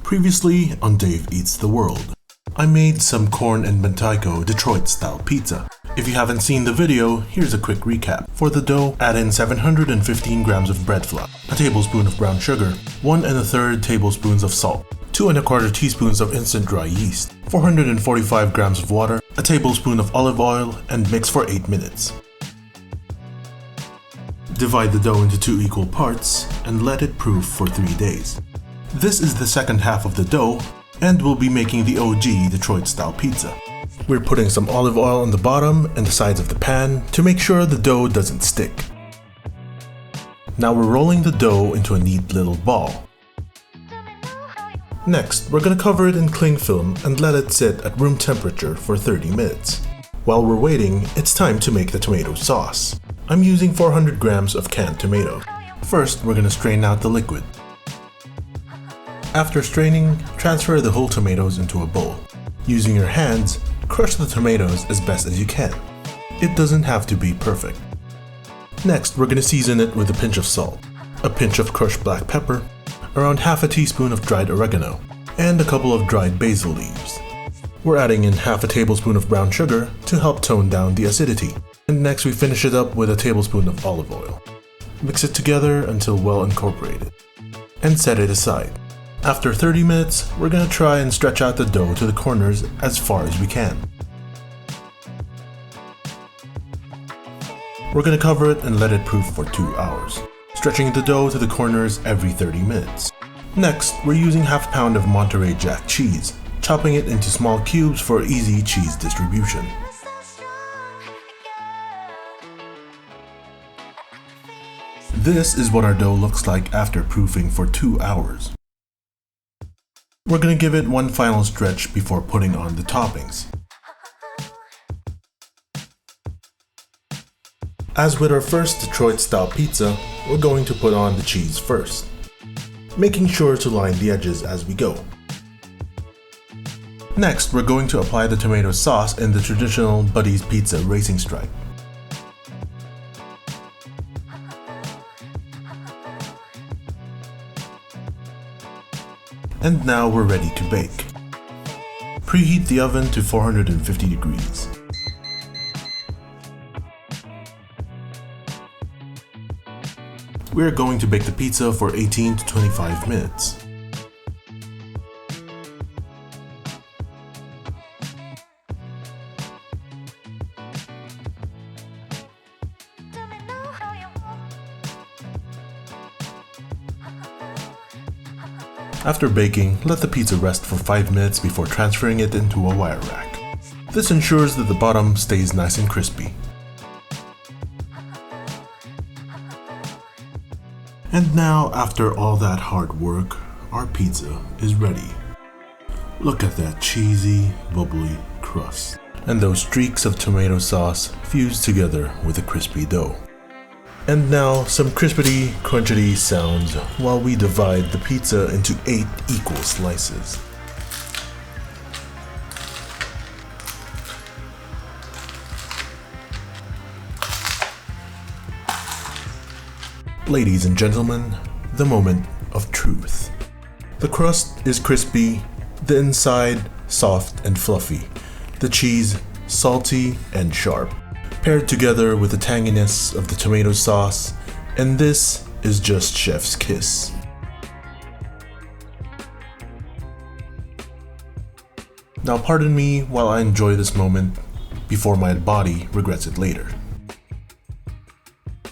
Previously on Dave Eats the World, I made some corn and mentaiko Detroit-style pizza. If you haven't seen the video, here's a quick recap. For the dough, add in 715 grams of bread flour, a tablespoon of brown sugar, 1 1/3 tablespoons of salt, 2 1/4 teaspoons of instant dry yeast, 445 grams of water, a tablespoon of olive oil, and mix for 8 minutes. Divide the dough into 2 equal parts and let it proof for 3 days. This is the second half of the dough, and we'll be making the OG Detroit-style pizza. We're putting some olive oil on the bottom and the sides of the pan to make sure the dough doesn't stick. Now we're rolling the dough into a neat little ball. Next, we're going to cover it in cling film and let it sit at room temperature for 30 minutes. While we're waiting, it's time to make the tomato sauce. I'm using 400 grams of canned tomato. First, we're going to strain out the liquid. After straining, transfer the whole tomatoes into a bowl. Using your hands, crush the tomatoes as best as you can. It doesn't have to be perfect. Next, we're going to season it with a pinch of salt, a pinch of crushed black pepper, around half a teaspoon of dried oregano, and a couple of dried basil leaves. We're adding in half a tablespoon of brown sugar to help tone down the acidity. And next we finish it up with a tablespoon of olive oil. Mix it together until well incorporated, and set it aside. After 30 minutes, we're going to try and stretch out the dough to the corners as far as we can. We're going to cover it and let it proof for 2 hours, stretching the dough to the corners every 30 minutes. Next, we're using half a pound of Monterey Jack cheese, chopping it into small cubes for easy cheese distribution. This is what our dough looks like after proofing for 2 hours. We're going to give it one final stretch before putting on the toppings. As with our first Detroit-style pizza, we're going to put on the cheese first, making sure to line the edges as we go. Next, we're going to apply the tomato sauce in the traditional Buddy's Pizza racing stripe. And now we're ready to bake. Preheat the oven to 450 degrees. We're going to bake the pizza for 18 to 25 minutes. After baking, let the pizza rest for 5 minutes before transferring it into a wire rack. This ensures that the bottom stays nice and crispy. And now, after all that hard work, our pizza is ready. Look at that cheesy, bubbly crust, and those streaks of tomato sauce fused together with a crispy dough. And now some crispity, crunchity sounds while we divide the pizza into 8 equal slices. Ladies and gentlemen, the moment of truth. The crust is crispy, the inside soft and fluffy, the cheese salty and sharp, paired together with the tanginess of the tomato sauce, and this is just chef's kiss. Now pardon me while I enjoy this moment before my body regrets it later.